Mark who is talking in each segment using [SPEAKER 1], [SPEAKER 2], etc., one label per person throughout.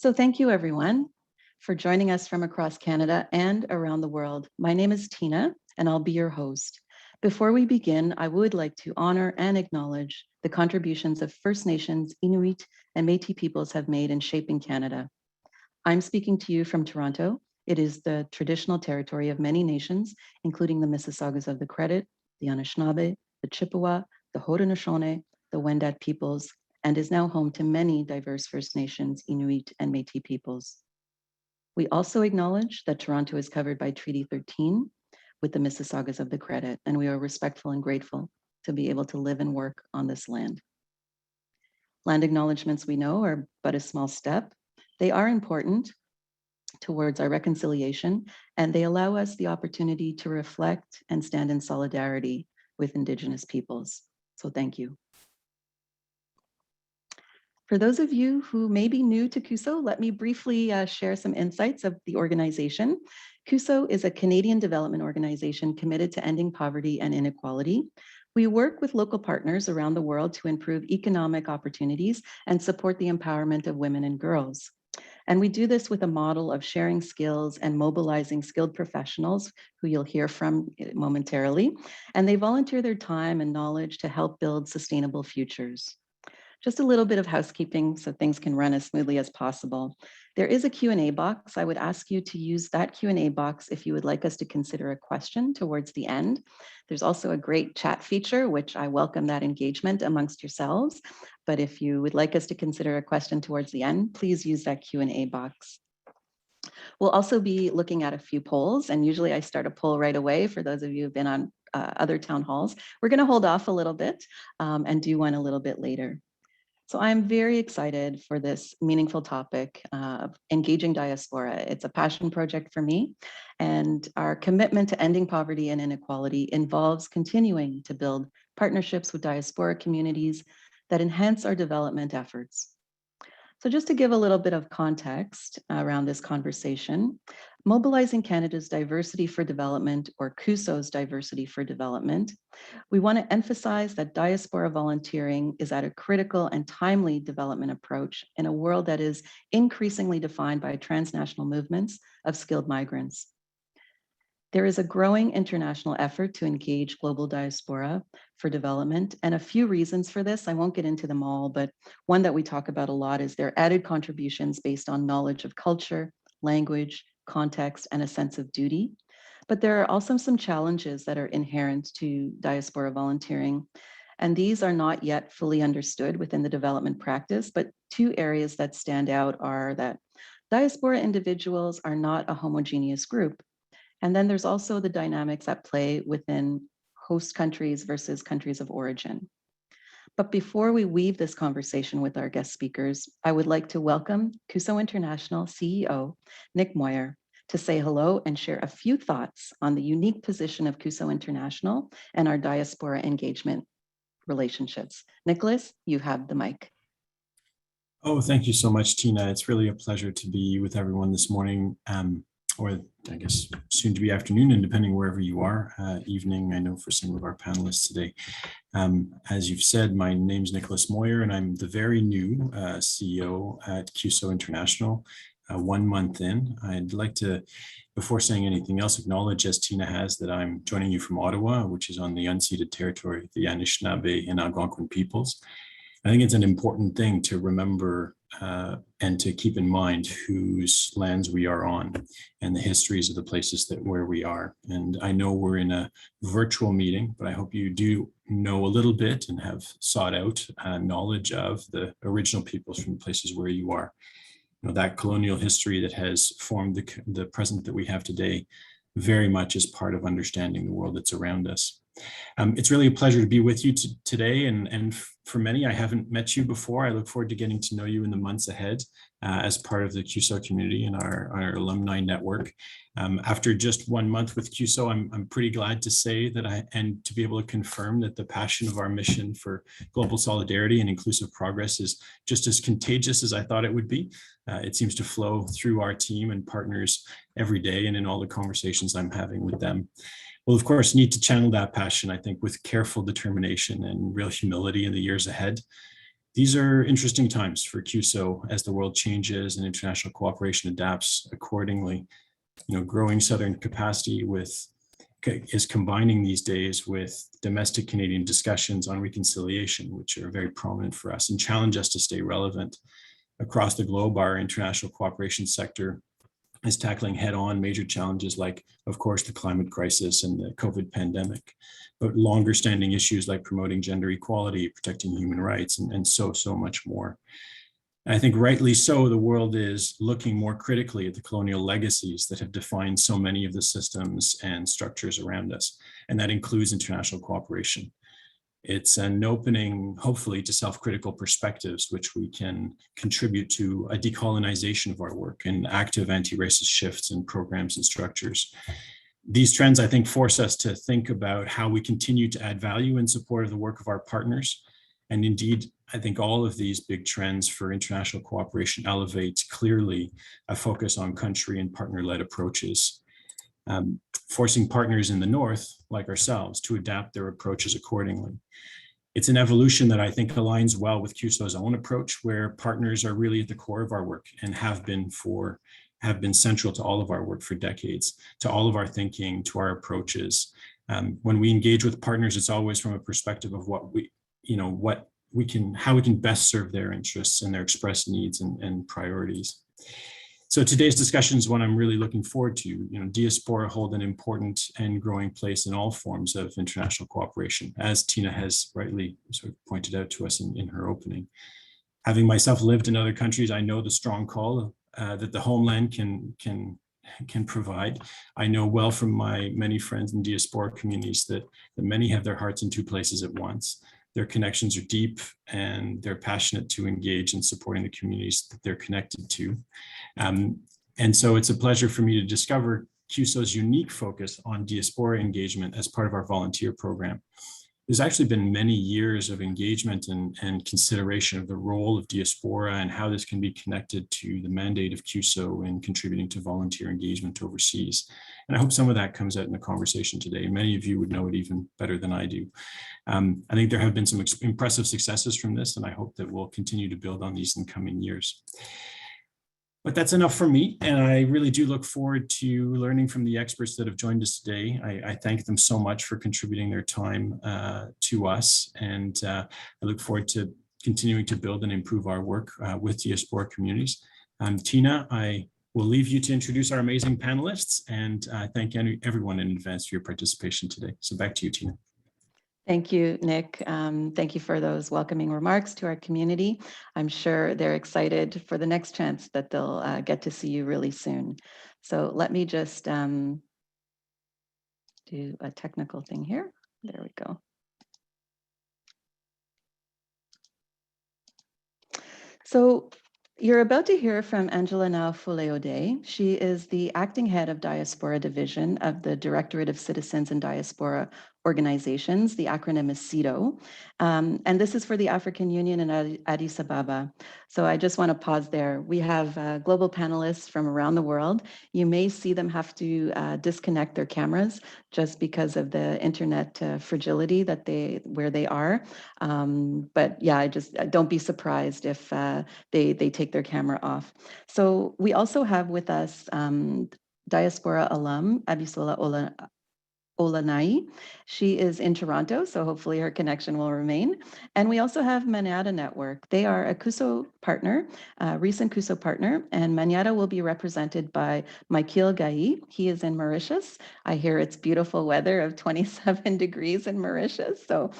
[SPEAKER 1] So thank you everyone for joining us from across Canada and around the world. My name is Tina and I'll be your host. Before we begin, I would like to honor and acknowledge the contributions of First Nations, Inuit, and Métis peoples have made in shaping Canada. I'm speaking to you from Toronto. It is the traditional territory of many nations, including the Mississaugas of the Credit, the Anishinaabe, the Chippewa, the Haudenosaunee, the Wendat peoples, and is now home to many diverse First Nations, Inuit, and Métis peoples. We also acknowledge that Toronto is covered by Treaty 13 with the Mississaugas of the Credit, and we are respectful and grateful to be able to live and work on this land. Land acknowledgements, we know, are but a small step. They are important towards our reconciliation, and they allow us the opportunity to reflect and stand in solidarity with Indigenous peoples. So thank you. For those of you who may be new to Cuso, let me briefly share some insights of the organization. Cuso is a Canadian development organization committed to ending poverty and inequality. We work with local partners around the world to improve economic opportunities and support the empowerment of women and girls. And we do this with a model of sharing skills and mobilizing skilled professionals who you'll hear from momentarily. And they volunteer their time and knowledge to help build sustainable futures. Just a little bit of housekeeping so things can run as smoothly as possible. There is a Q&A box. I would ask you to use that Q&A box if you would like us to consider a question towards the end. There's also a great chat feature, which I welcome that engagement amongst yourselves. But if you would like us to consider a question towards the end, please use that Q&A box. We'll also be looking at a few polls, and usually I start a poll right away for those of you who've been on other town halls. We're going to hold off a little bit and do one a little bit later. So I'm very excited for this meaningful topic of engaging diaspora. It's a passion project for me, and our commitment to ending poverty and inequality involves continuing to build partnerships with diaspora communities that enhance our development efforts. So just to give a little bit of context around this conversation, Mobilizing Canada's Diversity for Development, or Cuso's Diversity for Development, we want to emphasize that diaspora volunteering is at a critical and timely development approach in a world that is increasingly defined by transnational movements of skilled migrants. There is a growing international effort to engage global diaspora for development, and a few reasons for this. I won't get into them all, but one that we talk about a lot is their added contributions based on knowledge of culture, language, context, and a sense of duty. But there are also some challenges that are inherent to diaspora volunteering, and these are not yet fully understood within the development practice, but two areas that stand out are that diaspora individuals are not a homogeneous group. And then there's also the dynamics at play within host countries versus countries of origin. But before we weave this conversation with our guest speakers, I would like to welcome Cuso International CEO, Nick Moyer, to say hello and share a few thoughts on the unique position of Cuso International and our diaspora engagement relationships. Nicholas, you have the mic.
[SPEAKER 2] Oh, thank you so much, Tina. It's really a pleasure to be with everyone this morning, or I guess soon to be afternoon, and depending wherever you are, evening, I know for some of our panelists today. As you've said, my name's Nicholas Moyer, and I'm the very new CEO at Cuso International, 1 month in. I'd like to, before saying anything else, acknowledge, as Tina has, that I'm joining you from Ottawa, which is on the unceded territory, the Anishinaabe and Algonquin peoples. I think it's an important thing to remember and to keep in mind whose lands we are on and the histories of the places where we are. And I know we're in a virtual meeting, but I hope you do know a little bit and have sought out knowledge of the original peoples from the places where you are. You know, that colonial history that has formed the present that we have today very much is part of understanding the world that's around us. It's really a pleasure to be with you today, and for many, I haven't met you before. I look forward to getting to know you in the months ahead as part of the Cuso community and our alumni network. After just 1 month with Cuso, I'm pretty glad to say that and to be able to confirm that the passion of our mission for global solidarity and inclusive progress is just as contagious as I thought it would be. It seems to flow through our team and partners every day and in all the conversations I'm having with them. We'll, of course, need to channel that passion, I think, with careful determination and real humility in the years ahead. These are interesting times for Cuso as the world changes and international cooperation adapts accordingly. Growing Southern capacity is combining these days with domestic Canadian discussions on reconciliation, which are very prominent for us and challenge us to stay relevant. Across the globe, our international cooperation sector is tackling head-on major challenges like, of course, the climate crisis and the COVID pandemic, but longer-standing issues like promoting gender equality, protecting human rights, and so much more. And I think rightly so, the world is looking more critically at the colonial legacies that have defined so many of the systems and structures around us, and that includes international cooperation. It's an opening, hopefully, to self-critical perspectives, which we can contribute to a decolonization of our work and active anti-racist shifts in programs and structures. These trends, I think, force us to think about how we continue to add value in support of the work of our partners. And indeed, I think all of these big trends for international cooperation elevate clearly a focus on country and partner-led approaches, forcing partners in the North, like ourselves, to adapt their approaches accordingly. It's an evolution that I think aligns well with Cuso's own approach, where partners are really at the core of our work and have been central to all of our work for decades, to all of our thinking, to our approaches. When we engage with partners, it's always from a perspective of how we can best serve their interests and their expressed needs and priorities. So today's discussion is one I'm really looking forward to. Diaspora hold an important and growing place in all forms of international cooperation, as Tina has rightly sort of pointed out to us in her opening. Having myself lived in other countries, I know the strong call that the homeland can provide. I know well from my many friends in diaspora communities that many have their hearts in two places at once. Their connections are deep and they're passionate to engage in supporting the communities that they're connected to. And so it's a pleasure for me to discover Cuso's unique focus on diaspora engagement as part of our volunteer program. There's actually been many years of engagement and consideration of the role of diaspora and how this can be connected to the mandate of Cuso in contributing to volunteer engagement overseas. And I hope some of that comes out in the conversation today. Many of you would know it even better than I do. I think there have been some impressive successes from this, and I hope that we'll continue to build on these in coming years. But that's enough for me, and I really do look forward to learning from the experts that have joined us today. I thank them so much for contributing their time to us, and I look forward to continuing to build and improve our work with diaspora communities. Tina, I will leave you to introduce our amazing panelists, and thank everyone in advance for your participation today. So back to you, Tina.
[SPEAKER 1] Thank you, Nick. Thank you for those welcoming remarks to our community. I'm sure they're excited for the next chance that they'll get to see you really soon. So let me just do a technical thing here. There we go. So you're about to hear from Angela Naa Afoley Odai. She is the acting head of Diaspora Division of the Directorate of Citizens and Diaspora Organizations. The acronym is CIDO. And this is for the African Union in Addis Ababa. So I just want to pause there. We have global panelists from around the world. You may see them have to disconnect their cameras just because of the internet fragility that where they are. But yeah, don't be surprised if they take their camera off. So we also have with us Diaspora alum, Abisola Olaniyi. She is in Toronto, so hopefully her connection will remain. And we also have Manyatta Network. They are a Cuso partner, recent Cuso partner, and Manyatta will be represented by Michael Gai. He is in Mauritius. I hear it's beautiful weather of 27 degrees in Mauritius, so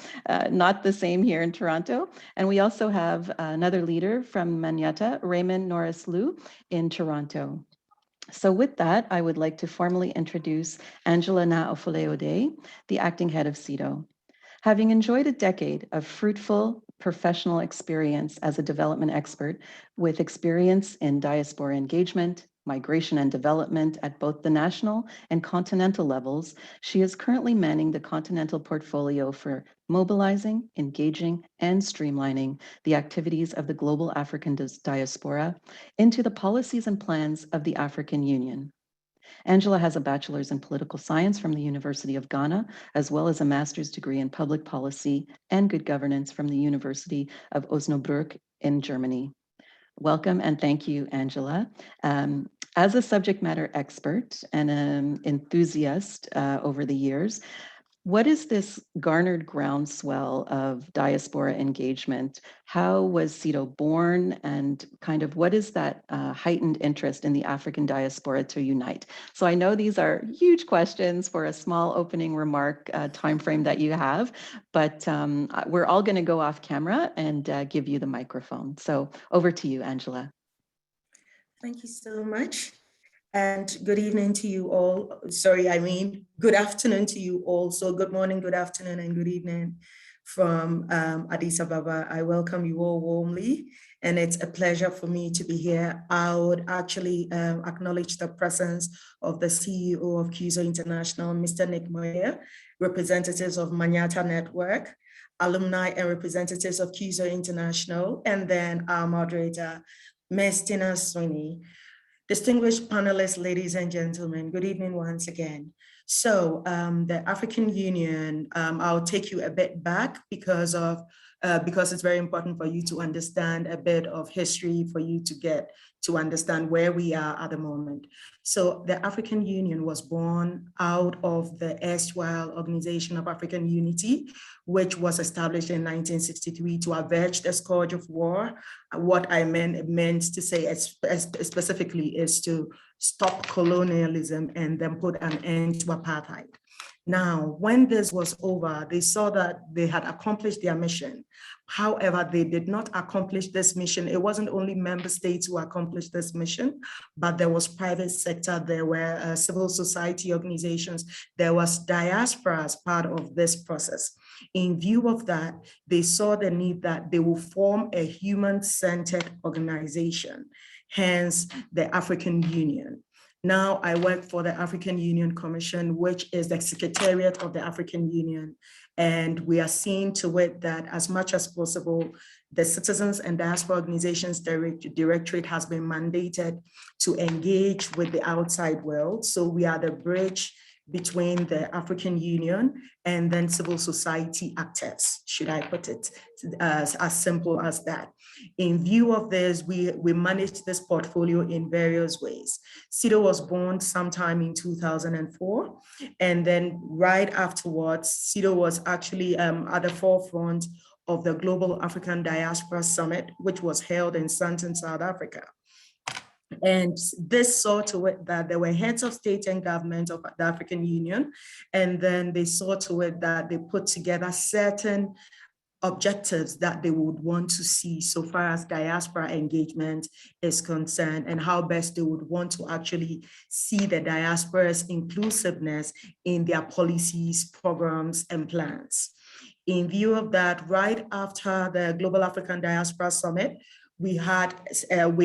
[SPEAKER 1] not the same here in Toronto. And we also have another leader from Manyatta, Raymond Norris-Liu in Toronto. So with that, I would like to formally introduce Angela Naa Afoley Odai, the acting head of CIDO. Having enjoyed a decade of fruitful professional experience as a development expert with experience in diaspora engagement, migration and development at both the national and continental levels, she is currently manning the continental portfolio for mobilizing, engaging, and streamlining the activities of the global African diaspora into the policies and plans of the African Union. Angela has a bachelor's in political science from the University of Ghana, as well as a master's degree in public policy and good governance from the University of Osnabrück in Germany. Welcome and thank you, Angela. As a subject matter expert and an enthusiast over the years, what is this garnered groundswell of diaspora engagement? How was CIDO born, and kind of what is that heightened interest in the African diaspora to unite? So I know these are huge questions for a small opening remark timeframe that you have, but we're all going to go off camera and give you the microphone. So over to you, Angela.
[SPEAKER 3] Thank you so much. And good evening to you all. Sorry, I mean, good afternoon to you all. So good morning, good afternoon, and good evening from Addis Ababa. I welcome you all warmly, and it's a pleasure for me to be here. I would actually acknowledge the presence of the CEO of Cuso International, Mr. Nick Moyer, representatives of Manyatta Network, alumni and representatives of Cuso International, and then our moderator, Ms. Tina Sweeney. Distinguished panelists, ladies and gentlemen, good evening once again. So the African Union, I'll take you a bit back because it's very important for you to understand a bit of history, for you to get to understand where we are at the moment. So the African Union was born out of the erstwhile Organization of African Unity, which was established in 1963 to avenge the scourge of war. What I meant to say specifically is to stop colonialism and then put an end to apartheid. Now, when this was over, they saw that they had accomplished their mission. However, they did not accomplish this mission. It wasn't only member states who accomplished this mission, but there was private sector, there were civil society organizations, there was diaspora as part of this process. In view of that, they saw the need that they will form a human-centered organization, hence the African Union. Now I work for the African Union Commission, which is the Secretariat of the African Union. And we are seeing to it that as much as possible, the Citizens and Diaspora Organizations Directorate has been mandated to engage with the outside world. So we are the bridge between the African Union and then civil society actors, should I put it as simple as that. In view of this, we managed this portfolio in various ways. CIDO was born sometime in 2004, and then right afterwards, CIDO was actually at the forefront of the Global African Diaspora Summit, which was held in Sandton, South Africa. And this saw to it that there were heads of state and government of the African Union, and then they saw to it that they put together certain objectives that they would want to see so far as diaspora engagement is concerned, and how best they would want to actually see the diaspora's inclusiveness in their policies, programs, and plans. In view of that, right after the Global African Diaspora Summit, we had a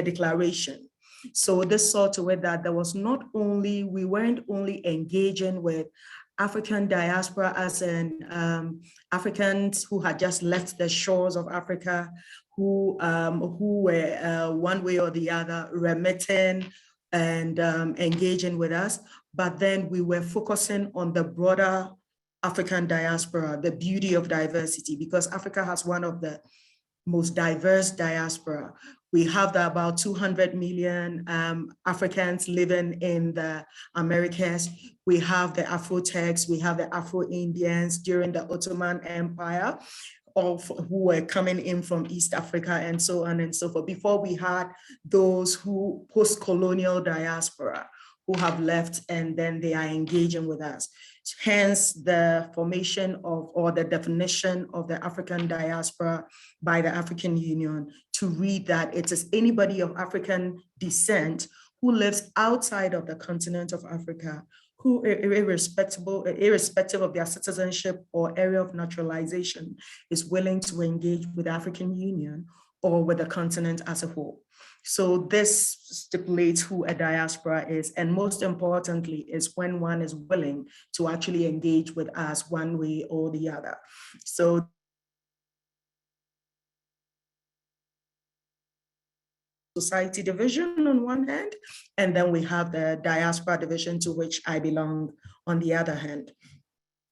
[SPEAKER 3] declaration. So this saw to it that there was we weren't only engaging with African diaspora as in Africans who had just left the shores of Africa, who were one way or the other remitting and engaging with us, but then we were focusing on the broader African diaspora, the beauty of diversity, because Africa has one of the most diverse diaspora. We have about 200 million Africans living in the Americas. We have the Afro-Turks, we have the Afro-Indians during the Ottoman Empire, who were coming in from East Africa and so on and so forth. Before we had those who post-colonial diaspora who have left and then they are engaging with us. Hence the formation of, or the definition of the African diaspora by the African Union, to read that it is anybody of African descent who lives outside of the continent of Africa, who irrespective of their citizenship or area of naturalization, is willing to engage with the African Union or with the continent as a whole. So this stipulates who a diaspora is, and most importantly is when one is willing to actually engage with us one way or the other. So Society Division on one hand, and then we have the Diaspora Division, to which I belong, on the other hand.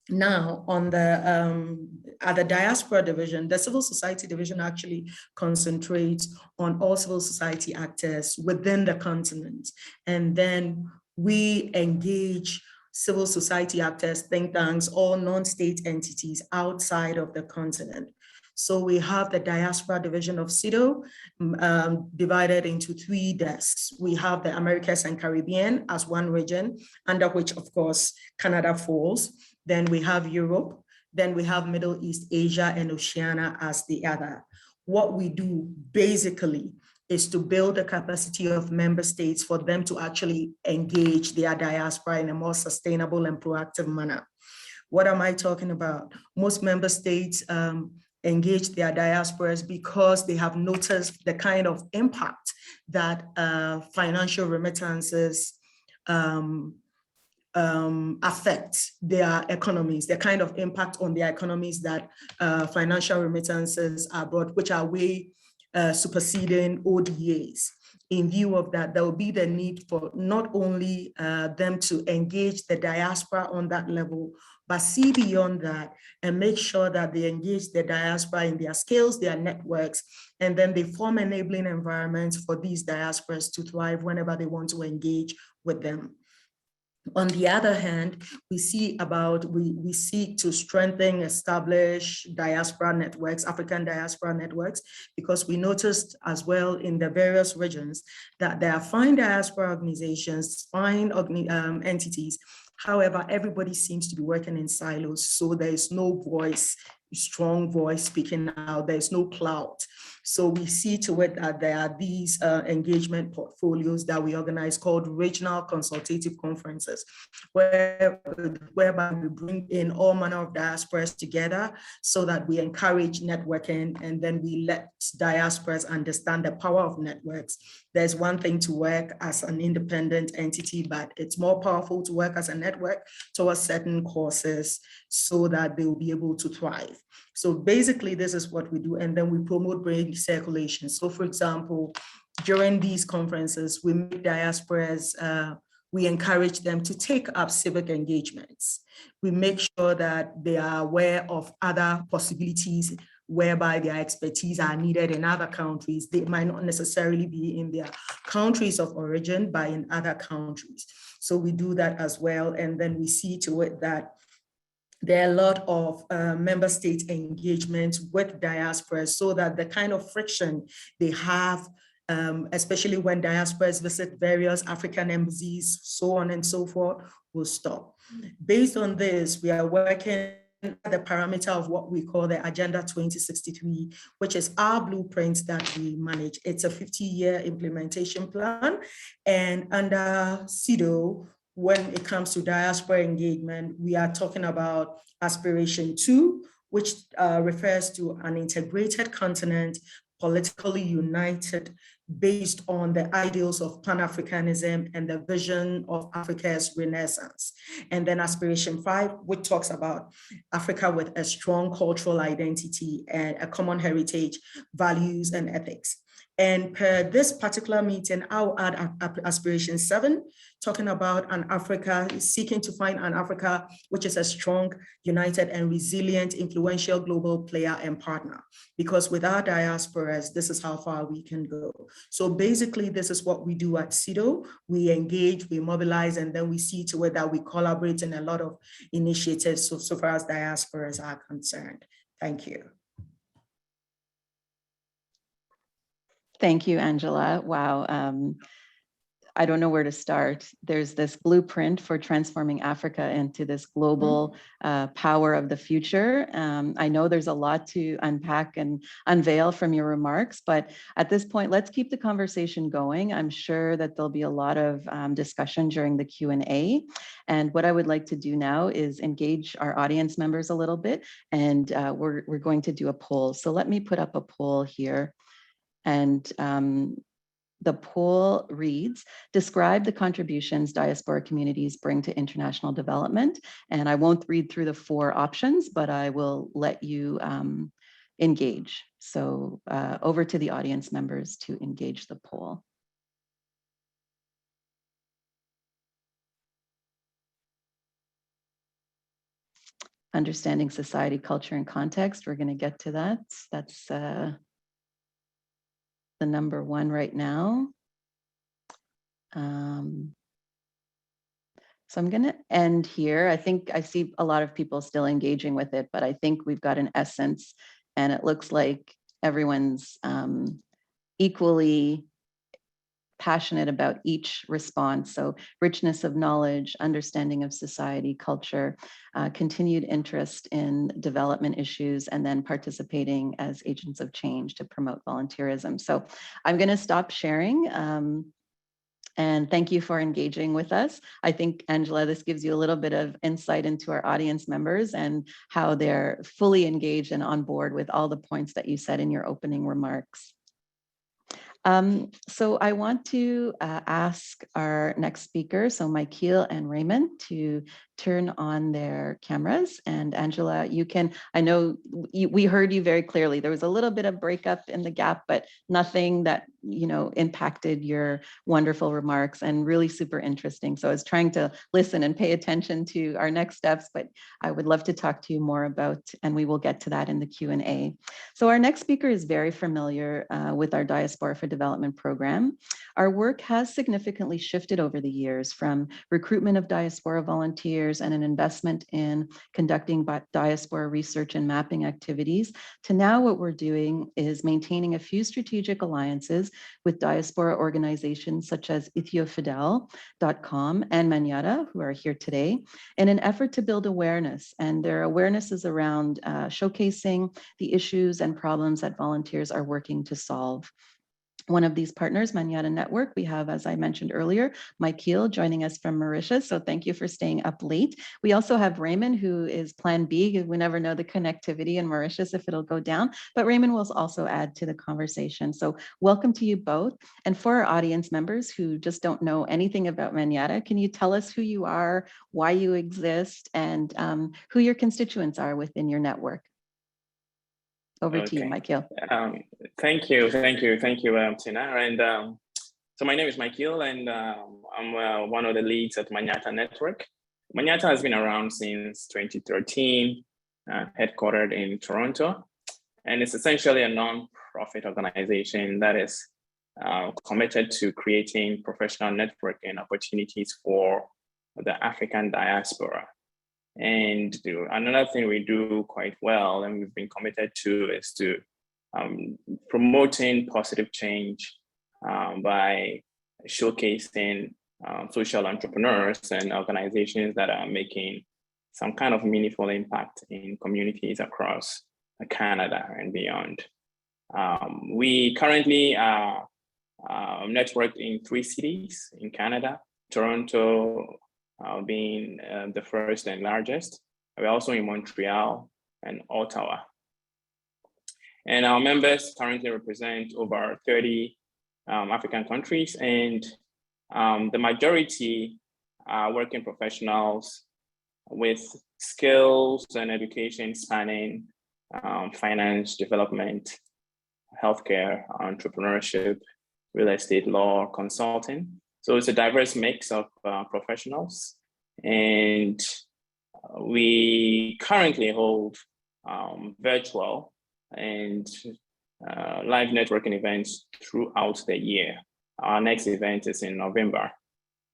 [SPEAKER 3] Now, on the at the Diaspora Division, the Civil Society Division actually concentrates on all civil society actors within the continent. And then we engage civil society actors, think tanks, all non-state entities outside of the continent. So we have the Diaspora Division of CIDO divided into 3 desks. We have the Americas and Caribbean as one region, under which, of course, Canada falls. Then we have Europe. Then we have Middle East, Asia, and Oceania as the other. What we do basically is to build the capacity of member states for them to actually engage their diaspora in a more sustainable and proactive manner. What am I talking about? Most member states engage their diasporas because they have noticed the kind of impact that financial remittances affect their economies, the kind of impact on their economies that financial remittances are brought, which are way superseding ODAs. In view of that, there will be the need for not only them to engage the diaspora on that level, but see beyond that and make sure that they engage the diaspora in their skills, their networks, and then they form enabling environments for these diasporas to thrive whenever they want to engage with them. On the other hand, we seek to strengthen, establish diaspora networks, African diaspora networks, because we noticed as well in the various regions that there are fine diaspora organizations, fine entities. However, everybody seems to be working in silos, so there is no voice, strong voice speaking out, there is no clout. So we see to it that there are these engagement portfolios that we organize called regional consultative conferences, whereby we bring in all manner of diasporas together so that we encourage networking, and then we let diasporas understand the power of networks. There's one thing to work as an independent entity, but it's more powerful to work as a network towards certain causes so that they will be able to thrive. So basically, this is what we do. And then we promote brain circulation. So for example, during these conferences, we make diasporas, we encourage them to take up civic engagements. We make sure that they are aware of other possibilities whereby their expertise are needed in other countries. They might not necessarily be in their countries of origin, but in other countries. So we do that as well. And then we see to it that there are a lot of member state engagement with diasporas so that the kind of friction they have, especially when diasporas visit various African embassies, so on and so forth, will stop. Based on this, we are working at the parameter of what we call the Agenda 2063, which is our blueprint that we manage. It's a 50-year implementation plan. And under CIDO, when it comes to diaspora engagement, we are talking about Aspiration 2, which refers to an integrated continent, politically united, based on the ideals of Pan-Africanism and the vision of Africa's Renaissance. And then Aspiration 5, which talks about Africa with a strong cultural identity and a common heritage, values, and ethics. And per this particular meeting, I'll add Aspiration 7, talking about an Africa, seeking to find an Africa which is a strong, united, and resilient, influential global player and partner. Because with our diasporas, this is how far we can go. So basically, this is what we do at CIDO. We engage, we mobilize, and then we see to it that we collaborate in a lot of initiatives so far as diasporas are concerned. Thank you.
[SPEAKER 1] Thank you, Angela. Wow. I don't know where to start. There's this blueprint for transforming Africa into this global power of the future. I know there's a lot to unpack and unveil from your remarks, but at this point, let's keep the conversation going. I'm sure that there'll be a lot of discussion during the Q&A. And what I would like to do now is engage our audience members a little bit, and we're going to do a poll. So let me put up a poll here. And the poll reads, describe the contributions diaspora communities bring to international development. And I won't read through the 4 options, but I will let you engage. So over to the audience members to engage the poll. Understanding society, culture, and context. We're going to get to that. That's the number one right now. So I'm going to end here. I think I see a lot of people still engaging with it, but I think we've got an essence, and it looks like everyone's equally passionate about each response. So richness of knowledge, understanding of society, culture, continued interest in development issues, and then participating as agents of change to promote volunteerism. So I'm going to stop sharing. And thank you for engaging with us. I think, Angela, this gives you a little bit of insight into our audience members and how they're fully engaged and on board with all the points that you said in your opening remarks. So I want to ask our next speaker, so Michael and Raymond, to turn on their cameras. And Angela, you can, I know we heard you very clearly. There was a little bit of breakup in the gap, but nothing that, you know, impacted your wonderful remarks, and really super interesting. So I was trying to listen and pay attention to our next steps, but I would love to talk to you more about, and we will get to that in the Q&A. So our next speaker is very familiar with our Diaspora for Development program. Our work has significantly shifted over the years, from recruitment of diaspora volunteers and an investment in conducting diaspora research and mapping activities, to now what we're doing is maintaining a few strategic alliances with diaspora organizations such as ethiofidel.com and Manyatta, who are here today, in an effort to build awareness. And their awareness is around showcasing the issues and problems that volunteers are working to solve. One of these partners, Manyatta Network, we have, as I mentioned earlier, Michael joining us from Mauritius. So thank you for staying up late. We also have Raymond, who is Plan B. We never know the connectivity in Mauritius if it'll go down, but Raymond will also add to the conversation. So welcome to you both. And for our audience members who just don't know anything about Manyatta, can you tell us who you are, why you exist, and who your constituents are within your network? Over to you, Michael.
[SPEAKER 4] Thank you, Tina. And so my name is Michael, and I'm one of the leads at Manyatta Network. Manyatta has been around since 2013, headquartered in Toronto, and it's essentially a non-profit organization that is committed to creating professional networking opportunities for the African diaspora. And another thing we do quite well, and we've been committed to, is to promoting positive change by showcasing social entrepreneurs and organizations that are making some kind of meaningful impact in communities across Canada and beyond. We currently are networked in 3 cities in Canada, Toronto being the first and largest. We're also in Montreal and Ottawa. And our members currently represent over 30 African countries, and the majority are working professionals with skills and education spanning finance, development, healthcare, entrepreneurship, real estate, law, consulting. So it's a diverse mix of professionals, and we currently hold virtual and live networking events throughout the year. Our next event is in November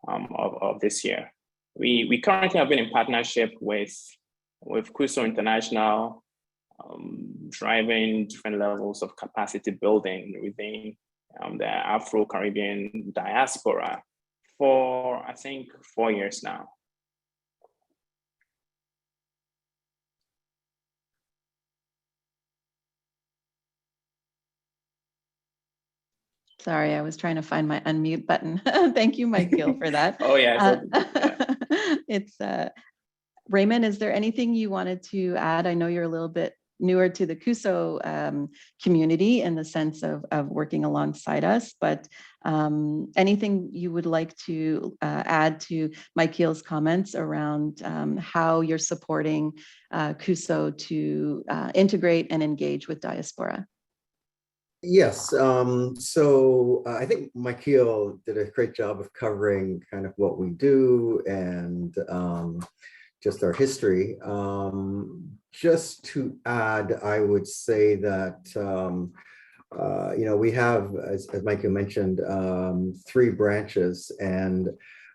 [SPEAKER 4] of this year. We currently have been in partnership with Cuso International, driving different levels of capacity building within the Afro-Caribbean diaspora for, I think, 4 years now.
[SPEAKER 1] Sorry, I was trying to find my unmute button. Thank you, Michael, for that.
[SPEAKER 4] Oh, yeah.
[SPEAKER 1] It's Raymond, is there anything you wanted to add? I know you're a little bit newer to the Cuso community in the sense of working alongside us, but anything you would like to add to Michael's comments around how you're supporting Cuso to integrate and engage with diaspora?
[SPEAKER 5] Yes, so I think Michael did a great job of covering kind of what we do and just our history. Just to add, I would say that, we have, as Michael mentioned, 3 branches, and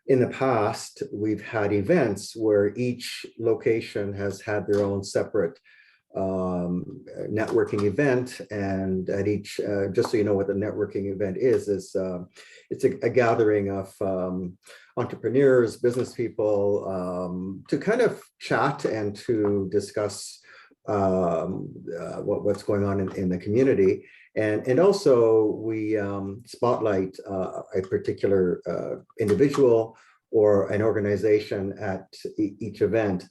[SPEAKER 5] in the past, we've had events where each location has had their own separate networking event, and at each, just so you know what the networking event is it's a gathering of entrepreneurs, business people, to kind of chat and to discuss what's going on in the community. And also we spotlight a particular individual or an organization at each event.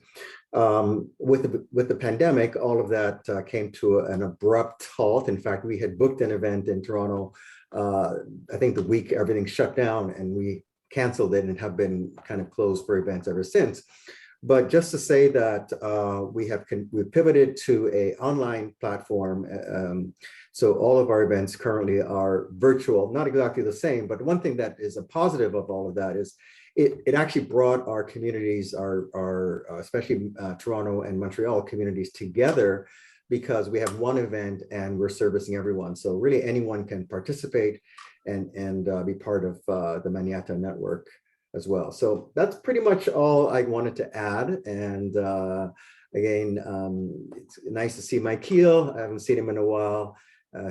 [SPEAKER 5] With the pandemic, all of that came to an abrupt halt. In fact, we had booked an event in Toronto, I think the week everything shut down, and we canceled it and have been kind of closed for events ever since. But just to say that we've pivoted to an online platform. So all of our events currently are virtual, not exactly the same, but one thing that is a positive of all of that is it actually brought our communities, our especially Toronto and Montreal communities together, because we have one event and we're servicing everyone. So really anyone can participate and be part of the Manyatta Network as well. So that's pretty much all I wanted to add. And again, it's nice to see Michael. I haven't seen him in a while.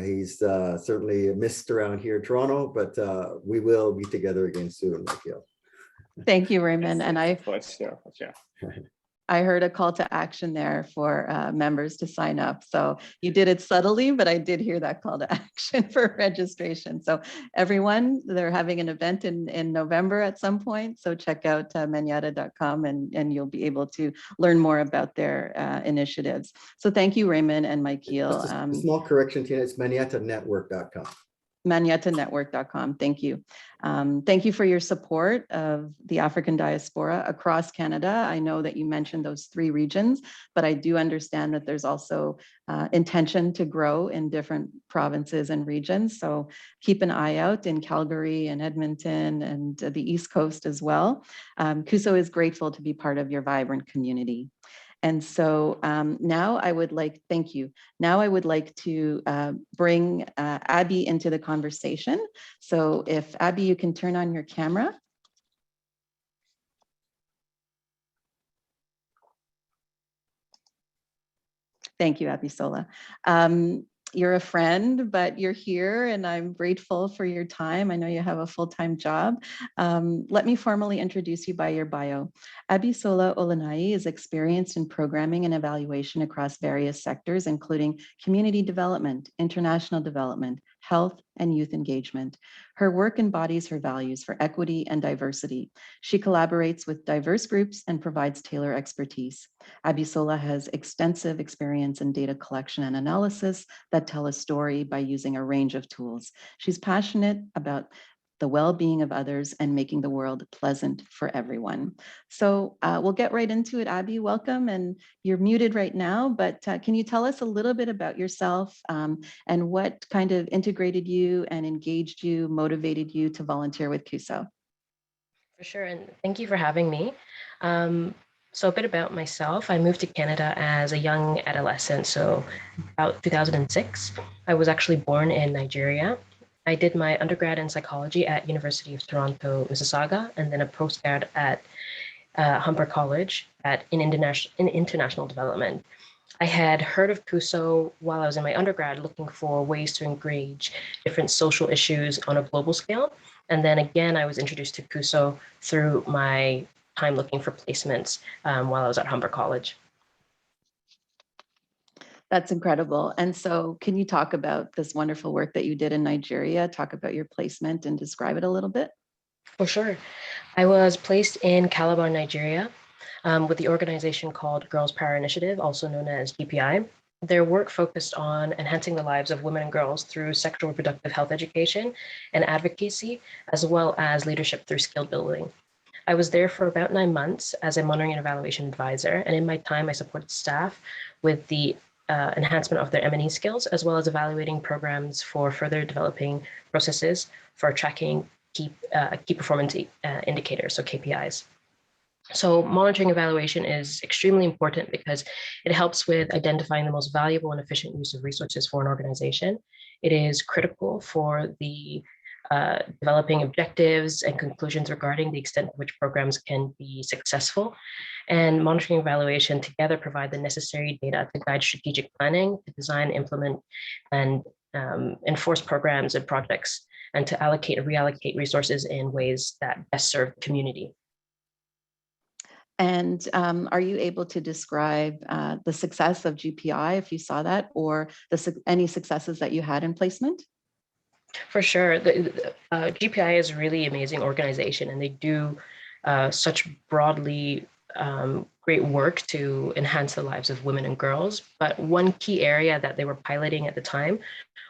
[SPEAKER 5] He's certainly missed around here in Toronto, but we will be together again soon, Michael.
[SPEAKER 1] Thank you, Raymond. And
[SPEAKER 4] for sure.
[SPEAKER 1] I heard a call to action there for members to sign up. So you did it subtly, but I did hear that call to action for registration. So everyone, they're having an event in November at some point. So check out manyatta.com and you'll be able to learn more about their initiatives. So thank you, Raymond and Michael.
[SPEAKER 5] Just a small correction, Tina, it's manyatta-network.com.
[SPEAKER 1] manyatta-network.com. Thank you. Thank you for your support of the African diaspora across Canada. I know that you mentioned those 3 regions, but I do understand that there's also intention to grow in different provinces and regions. So keep an eye out in Calgary and Edmonton and the East Coast as well. Cuso is grateful to be part of your vibrant community. And so now I would like, thank you. Now I would like to bring Abby into the conversation. So if Abby, you can turn on your camera. Thank you, Abisola. You're a friend, but you're here and I'm grateful for your time. I know you have a full-time job. Let me formally introduce you by your bio. Abisola Olaniyi is experienced in programming and evaluation across various sectors, including community development, international development, health, and youth engagement. Her work embodies her values for equity and diversity. She collaborates with diverse groups and provides tailored expertise. Abisola has extensive experience in data collection and analysis that tell a story by using a range of tools. She's passionate about the well-being of others and making the world pleasant for everyone. So we'll get right into it. Abby, welcome. And you're muted right now, but can you tell us a little bit about yourself and what kind of integrated you and engaged you, motivated you to volunteer with Cuso?
[SPEAKER 6] For sure, and thank you for having me. So a bit about myself. I moved to Canada as a young adolescent, so about 2006. I was actually born in Nigeria. I did my undergrad in psychology at University of Toronto, Mississauga, and then a postgrad at Humber College in international development. I had heard of Cuso while I was in my undergrad, looking for ways to engage different social issues on a global scale. And then again, I was introduced to Cuso through my time looking for placements while I was at Humber College.
[SPEAKER 1] That's incredible. And so can you talk about this wonderful work that you did in Nigeria, talk about your placement and describe it a little bit?
[SPEAKER 6] For sure. I was placed in Calabar, Nigeria, with the organization called Girls Power Initiative, also known as GPI. Their work focused on enhancing the lives of women and girls through sexual reproductive health education and advocacy, as well as leadership through skill building. I was there for about 9 months as a monitoring and evaluation advisor, and in my time, I supported staff with the enhancement of their M&E skills, as well as evaluating programs for further developing processes for tracking key performance indicators, so KPIs. So monitoring evaluation is extremely important because it helps with identifying the most valuable and efficient use of resources for an organization. It is critical for the developing objectives and conclusions regarding the extent to which programs can be successful. And monitoring evaluation together provide the necessary data to guide strategic planning, to design, implement, and enforce programs and projects, and to allocate and reallocate resources in ways that best serve the community.
[SPEAKER 1] And are you able to describe the success of GPI, if you saw that, or any successes that you had in placement?
[SPEAKER 6] For sure. The GPI is a really amazing organization, and they do such broadly great work to enhance the lives of women and girls. But one key area that they were piloting at the time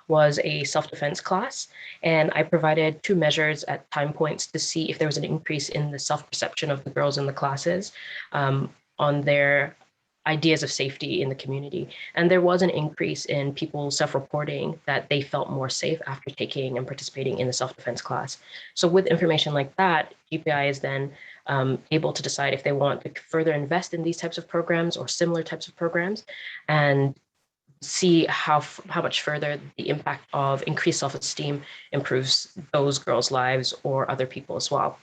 [SPEAKER 6] was a self-defense class. And I provided 2 measures at time points to see if there was an increase in the self-perception of the girls in the classes on their ideas of safety in the community. And there was an increase in people self-reporting that they felt more safe after taking and participating in the self-defense class. So with information like that, GPI is then able to decide if they want to further invest in these types of programs or similar types of programs, and see how much further the impact of increased self-esteem improves those girls' lives or other people as well.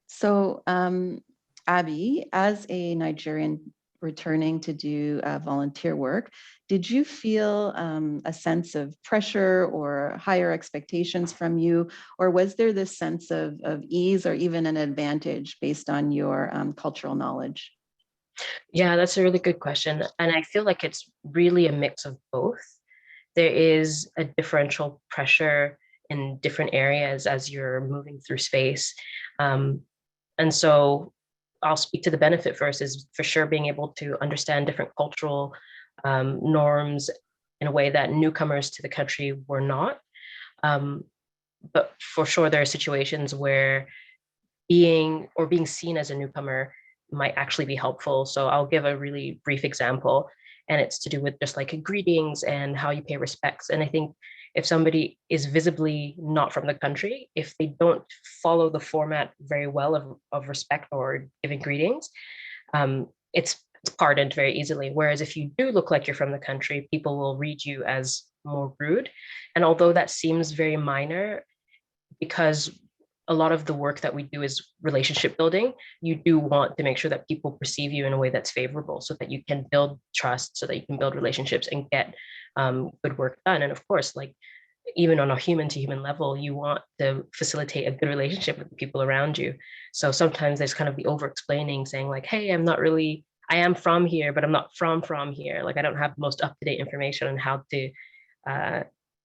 [SPEAKER 1] So Abby, as a Nigerian returning to do volunteer work, did you feel a sense of pressure or higher expectations from you, or was there this sense of ease or even an advantage based on your cultural knowledge?
[SPEAKER 6] Yeah, that's a really good question. And I feel like it's really a mix of both. There is a differential pressure in different areas as you're moving through space. And so I'll speak to the benefit first, is for sure being able to understand different cultural norms in a way that newcomers to the country were not. But for sure, there are situations where being seen as a newcomer might actually be helpful. So I'll give a really brief example, and it's to do with just like greetings and how you pay respects. And I think if somebody is visibly not from the country, if they don't follow the format very well of respect or giving greetings, it's pardoned very easily. Whereas if you do look like you're from the country, people will read you as more rude. And although that seems very minor, because a lot of the work that we do is relationship building, you do want to make sure that people perceive you in a way that's favorable so that you can build trust, so that you can build relationships and get good work done. And of course, like even on a human to human level, you want to facilitate a good relationship with the people around you. So sometimes there's kind of the over explaining, saying like, hey, I am from here, but I'm not from here. Like I don't have the most up-to-date information on how to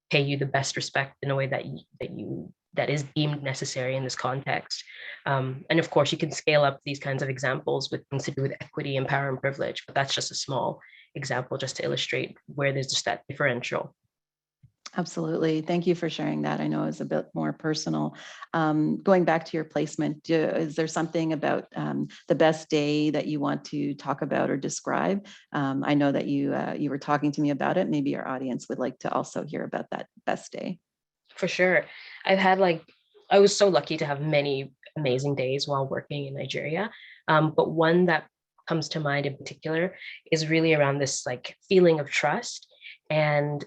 [SPEAKER 6] pay you the best respect in a way that is deemed necessary in this context. And of course, you can scale up these kinds of examples with things to do with equity and power and privilege, but that's just a small example just to illustrate where there's just that differential.
[SPEAKER 1] Absolutely. Thank you for sharing that. I know it's a bit more personal. Going back to your placement, is there something about the best day that you want to talk about or describe? I know that you were talking to me about it. Maybe our audience would like to also hear about that best day.
[SPEAKER 6] For sure. I was so lucky to have many amazing days while working in Nigeria. But one that comes to mind in particular is really around this like feeling of trust. And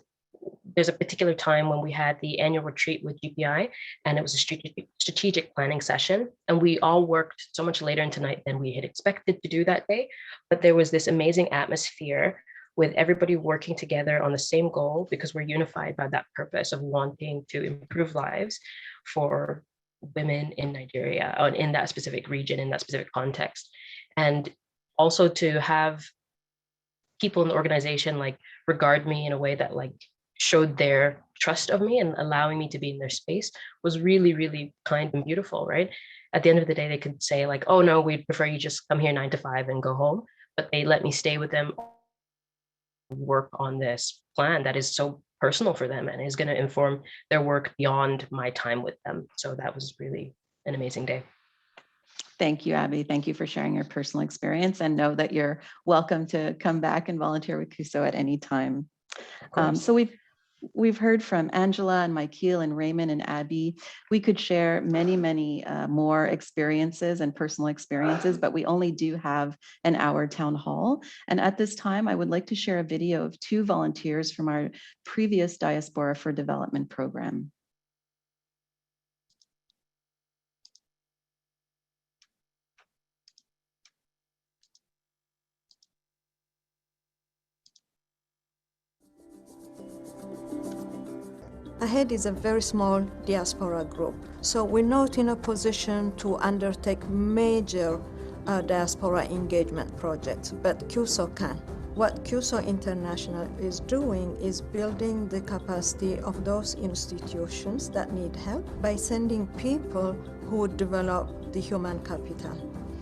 [SPEAKER 6] there's a particular time when we had the annual retreat with GPI, and it was a strategic planning session. And we all worked so much later into night than we had expected to do that day. But there was this amazing atmosphere with everybody working together on the same goal, because we're unified by that purpose of wanting to improve lives for women in Nigeria, or in that specific region, in that specific context. And also to have people in the organization like regard me in a way that like showed their trust of me and allowing me to be in their space was really, really kind and beautiful, right? At the end of the day, they could say like, oh no, we'd prefer you just come here 9 to 5 and go home. But they let me stay with them work on this plan that is so personal for them and is going to inform their work beyond my time with them. So that was really an amazing day.
[SPEAKER 1] Thank you, Abby. Thank you for sharing your personal experience, and know that you're welcome to come back and volunteer with Cuso at any time. So we've heard from Angela and Michael and Raymond and Abby. We could share many more experiences and personal experiences, but we only do have an hour town hall. And at this time, I would like to share a video of 2 volunteers from our previous Diaspora for Development program.
[SPEAKER 7] AHEAD is a very small diaspora group, so we're not in a position to undertake major diaspora engagement projects, but Cuso can. What Cuso International is doing is building the capacity of those institutions that need help by sending people who develop the human capital.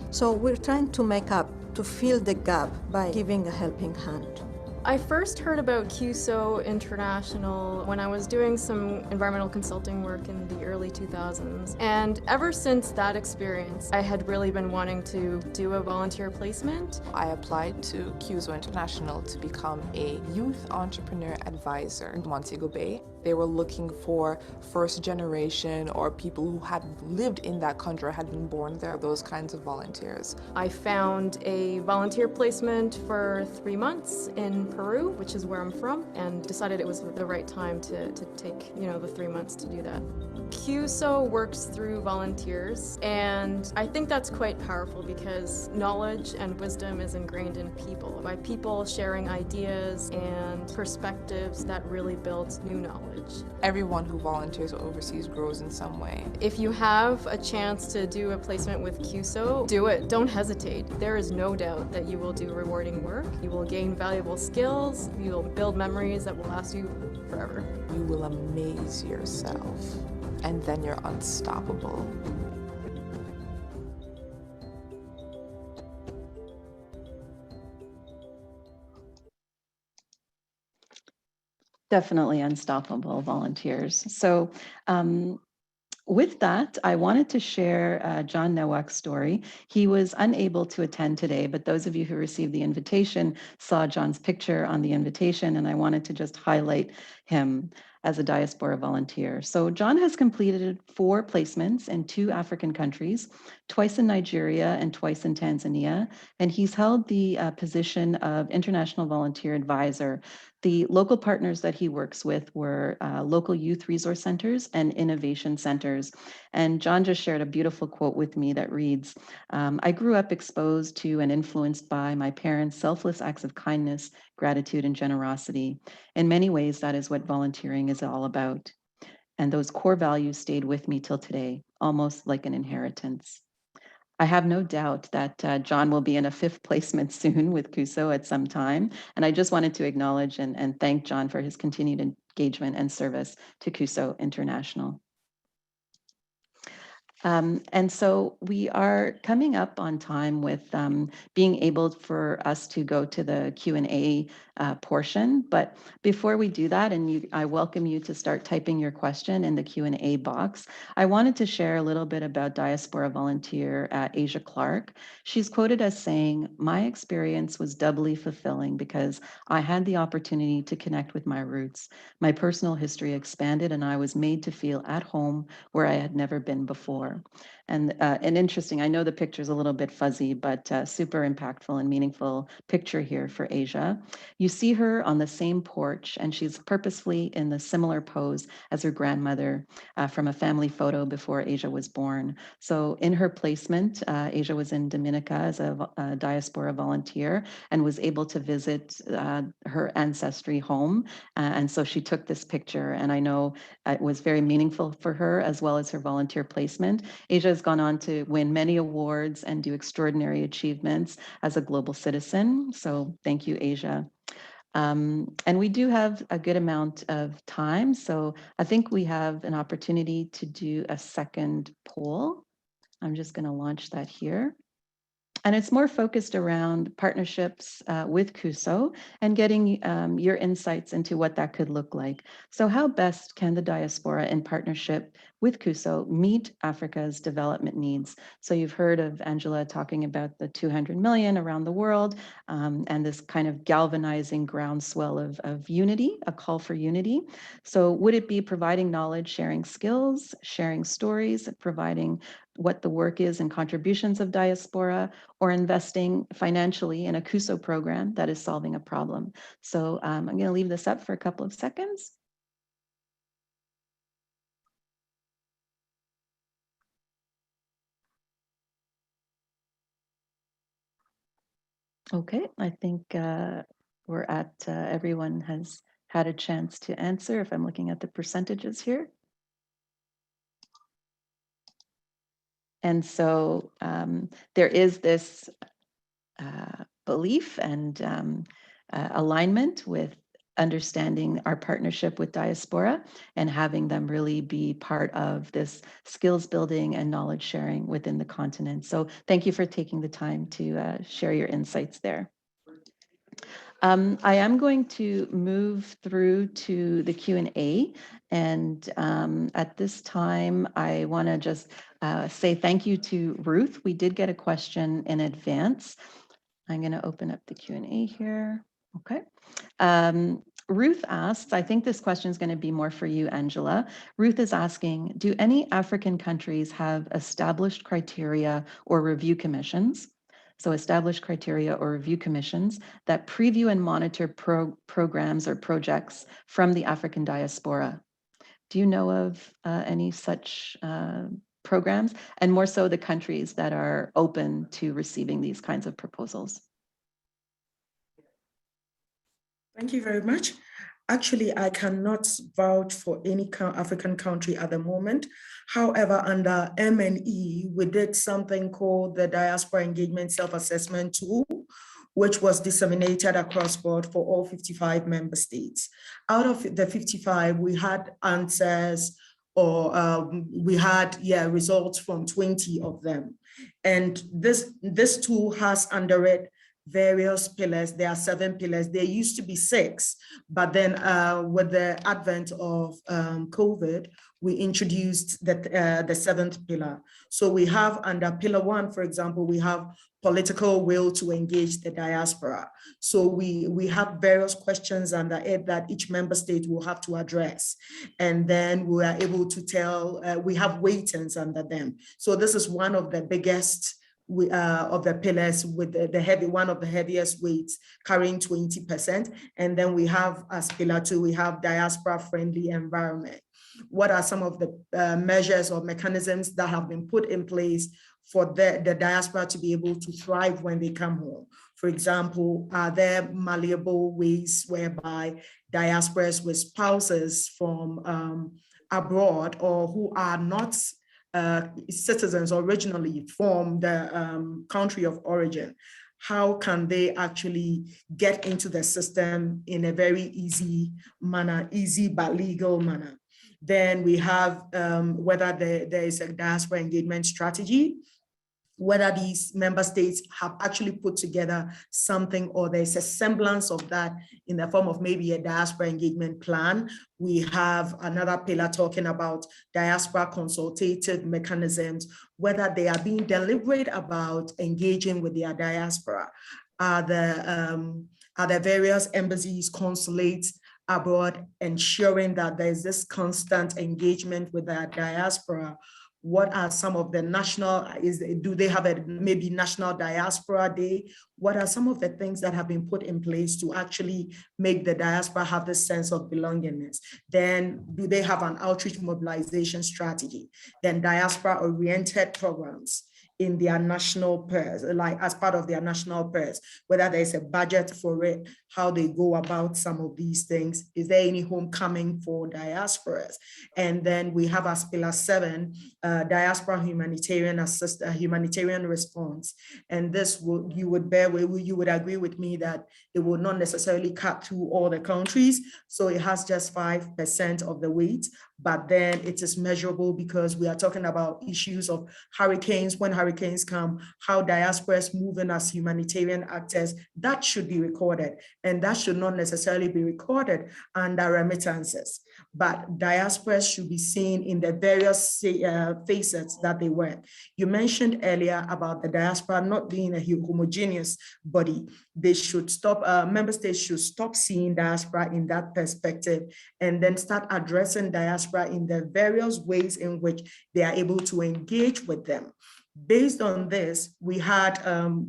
[SPEAKER 7] So we're trying to make up, to fill the gap by giving a helping hand.
[SPEAKER 8] I first heard about Cuso International when I was doing some environmental consulting work in the early 2000s. And ever since that experience, I had really been wanting to do a volunteer placement.
[SPEAKER 9] I applied to Cuso International to become a youth entrepreneur advisor in Montego Bay. They were looking for first generation or people who had lived in that country, had been born there, those kinds of volunteers.
[SPEAKER 8] I found a volunteer placement for 3 months in Peru, which is where I'm from, and decided it was the right time to take, the 3 months to do that. Cuso works through volunteers, and I think that's quite powerful because knowledge and wisdom is ingrained in people, by people sharing ideas and perspectives that really builds new knowledge.
[SPEAKER 9] Everyone who volunteers overseas grows in some way.
[SPEAKER 8] If you have a chance to do a placement with Cuso, do it. Don't hesitate. There is no doubt that you will do rewarding work. You will gain valuable skills. You will build memories that will last you forever.
[SPEAKER 9] You will amaze yourself, and then you're unstoppable.
[SPEAKER 1] Definitely unstoppable volunteers. So with that, I wanted to share John Nowak's story. He was unable to attend today, but those of you who received the invitation saw John's picture on the invitation, and I wanted to just highlight him as a diaspora volunteer. So John has completed 4 placements in 2 African countries, twice in Nigeria and twice in Tanzania, and he's held the position of International Volunteer Advisor. The local partners that he works with were local youth resource centers and innovation centers. And John just shared a beautiful quote with me that reads, I grew up exposed to and influenced by my parents' selfless acts of kindness, gratitude, and generosity. In many ways, that is what volunteering is all about. And those core values stayed with me till today, almost like an inheritance. I have no doubt that John will be in a 5th placement soon with Cuso at some time. And I just wanted to acknowledge and thank John for his continued engagement and service to Cuso International. And so we are coming up on time with being able for us to go to the Q&A portion. But before we do that, and I welcome you to start typing your question in the Q&A box, I wanted to share a little bit about Diaspora Volunteer Asia Clark. She's quoted as saying, "My experience was doubly fulfilling because I had the opportunity to connect with my roots. My personal history expanded and I was made to feel at home where I had never been before." And interesting, I know the picture is a little bit fuzzy, but super impactful and meaningful picture here for Asia. You see her on the same porch, and she's purposefully in the similar pose as her grandmother from a family photo before Asia was born. So in her placement, Asia was in Dominica as a diaspora volunteer and was able to visit her ancestry home. And so she took this picture, and I know it was very meaningful for her as well as her volunteer placement. Asia has gone on to win many awards and do extraordinary achievements as a global citizen. So thank you, Asia. And we do have a good amount of time. So I think we have an opportunity to do a second poll. I'm just going to launch that here. And it's more focused around partnerships with Cuso and getting your insights into what that could look like. So how best can the diaspora in partnership with Cuso meet Africa's development needs? So you've heard of Angela talking about the 200 million around the world and this kind of galvanizing groundswell of unity, a call for unity. So would it be providing knowledge, sharing skills, sharing stories, providing what the work is and contributions of diaspora, or investing financially in a Cuso program that is solving a problem? So I'm going to leave this up for a couple of seconds. Okay, I think we're at, everyone has had a chance to answer if I'm looking at the percentages here. And so there is this belief and alignment with understanding our partnership with diaspora and having them really be part of this skills building and knowledge sharing within the continent. So thank you for taking the time to share your insights there. I am going to move through to the Q&A, and at this time, I want to just say thank you to Ruth. We did get a question in advance. I'm going to open up the Q&A here. Okay. Ruth asks, I think this question is going to be more for you, Angela. Ruth is asking, do any African countries have established criteria or review commissions? So established criteria or review commissions that preview and monitor programs or projects from the African diaspora. Do you know of any such programs, and more so the countries that are open to receiving these kinds of proposals?
[SPEAKER 3] Thank you very much. Actually, I cannot vouch for any African country at the moment. However, under M&E, we did something called the Diaspora Engagement Self-Assessment Tool, which was disseminated across board for all 55 member states. Out of the 55, we had answers or we had results from 20 of them. And this tool has under it various pillars. There are 7 pillars. There used to be 6, but then with the advent of COVID, we introduced the 7th pillar. So we have under pillar 1, for example, we have political will to engage the diaspora. So we have various questions under it that each member state will have to address. And then we are able to tell, we have weightings under them. So this is one of the biggest of the pillars with one of the heaviest weights, carrying 20%. And then we have as pillar 2, we have diaspora friendly environment. What are some of the measures or mechanisms that have been put in place for the diaspora to be able to thrive when they come home? For example, are there malleable ways whereby diasporas with spouses from abroad or who are not citizens originally from the country of origin, how can they actually get into the system in a very easy manner, easy but legal manner? Then we have whether there is a diaspora engagement strategy, whether these member states have actually put together something or there's a semblance of that in the form of maybe a diaspora engagement plan. We have another pillar talking about diaspora consultative mechanisms, whether they are being deliberate about engaging with their diaspora. Are the various embassies, consulates abroad ensuring that there's this constant engagement with their diaspora? What are some of the do they have a maybe National Diaspora Day? What are some of the things that have been put in place to actually make the diaspora have this sense of belongingness? Then do they have an outreach mobilization strategy? Then diaspora-oriented programs in their national pairs, like as part of their national pairs, whether there's a budget for it, how they go about some of these things. Is there any homecoming for diasporas? And then we have as pillar 7, diaspora humanitarian response. And this you would agree with me that it will not necessarily cut through all the countries. So it has just 5% of the weight, but then it is measurable because we are talking about issues of hurricanes. When hurricanes hurricanes come, how diasporas move in as humanitarian actors, that should be recorded. And that should not necessarily be recorded under remittances, but diasporas should be seen in the various facets that they work. You mentioned earlier about the diaspora not being a homogeneous body. They should stop, member states should stop seeing diaspora in that perspective and then start addressing diaspora in the various ways in which they are able to engage with them. Based on this, we had,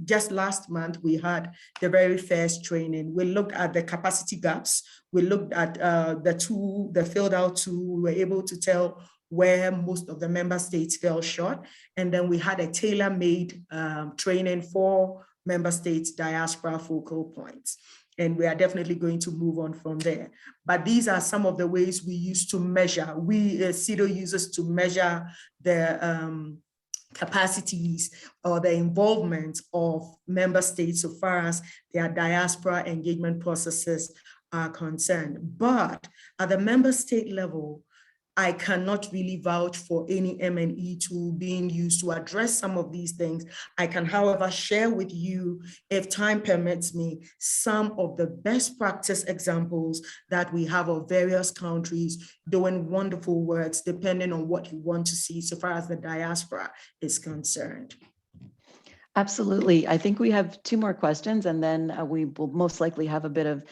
[SPEAKER 3] just last month, we had the very first training. We looked at the capacity gaps. We looked at the filled out tool. We were able to tell where most of the member states fell short. And then we had a tailor-made training for member states' diaspora focal points. And we are definitely going to move on from there. But these are some of the ways we use to measure. CIDO uses to measure the capacities or the involvement of member states so far as their diaspora engagement processes are concerned. But at the member state level, I cannot really vouch for any M&E tool being used to address some of these things. I can, however, share with you, if time permits me, some of the best practice examples that we have of various countries doing wonderful works, depending on what you want to see so far as the diaspora is concerned.
[SPEAKER 1] Absolutely. I think we have two more questions, and then we will most likely have a bit of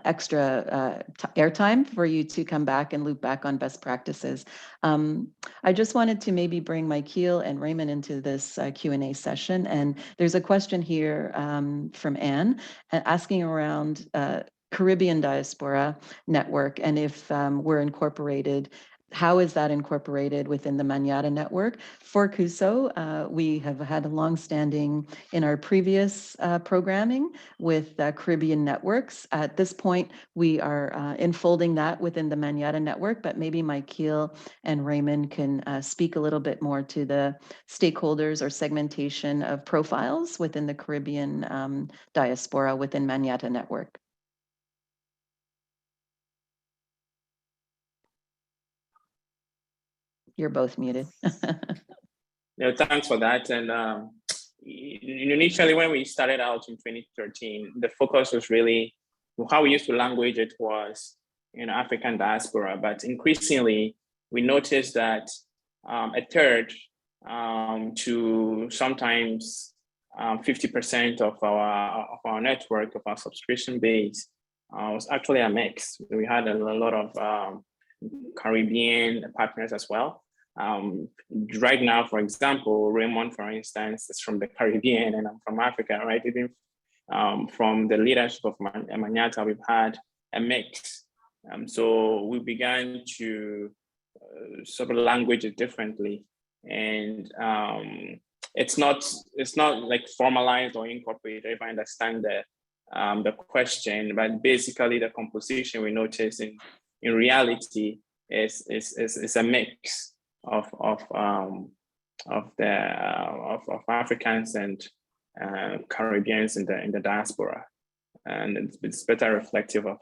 [SPEAKER 1] extra airtime for you to come back and loop back on best practices. I just wanted to maybe bring Michael and Raymond into this Q&A session. And there's a question here from Anne asking around Caribbean Diaspora Network, and if we're incorporated. How is that incorporated within the Manyatta Network? For Cuso, we have had a long-standing in our previous programming with Caribbean networks. At this point, we are enfolding that within the Manyatta Network, but maybe Michael and Raymond can speak a little bit more to the stakeholders or segmentation of profiles within the Caribbean diaspora within Manyatta Network. You're both muted.
[SPEAKER 4] Thanks for that. And initially, when we started out in 2013, the focus was really how we used to language it was African diaspora. But increasingly, we noticed that a third to sometimes 50% of our network, of our subscription base, was actually a mix. We had a lot of Caribbean partners as well. Right now, for example, Raymond, for instance, is from the Caribbean and I'm from Africa, right? Even from the leadership of Manyatta, we've had a mix. So we began to sort of language it differently. And it's not like formalized or incorporated, if I understand the question, but basically the composition we notice in reality is a mix of Africans and Caribbeans in the diaspora, and it's better reflective of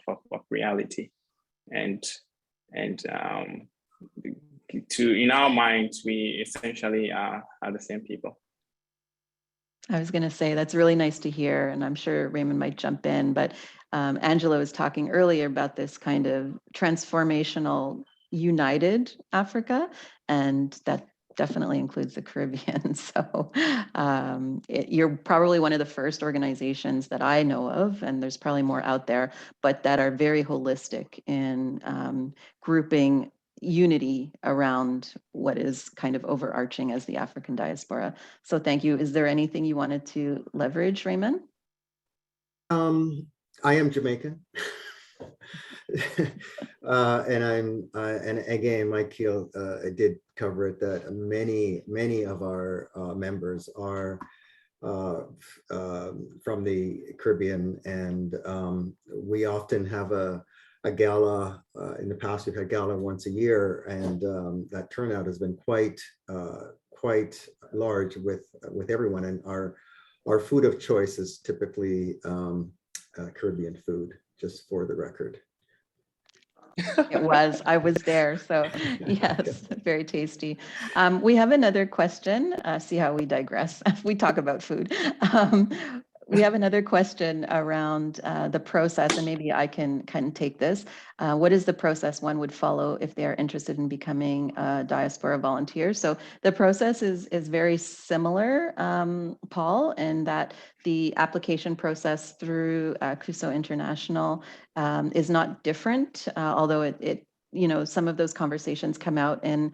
[SPEAKER 4] reality, and in our minds we essentially are the same people.
[SPEAKER 1] I was going to say that's really nice to hear, and I'm sure Raymond might jump in, but Angela was talking earlier about this kind of transformational united Africa, and that definitely includes the Caribbean. So you're probably one of the first organizations that I know of, and there's probably more out there, but that are very holistic in grouping unity around what is kind of overarching as the African diaspora. So thank you. Is there anything you wanted to leverage, Raymond?
[SPEAKER 5] I am Jamaican. And again, Michael did cover it, that many of our members are from the Caribbean, and we often have a gala. In the past, we've had gala once a year, and that turnout has been quite large with everyone. And our food of choice is typically Caribbean food, just for the record.
[SPEAKER 1] It was. I was there. So yes, very tasty. We have another question. See how we digress. We talk about food. We have another question around the process, and maybe I can kind of take this. What is the process one would follow if they are interested in becoming a diaspora volunteer? So the process is very similar, Paul, in that the application process through Cuso International is not different, although it some of those conversations come out in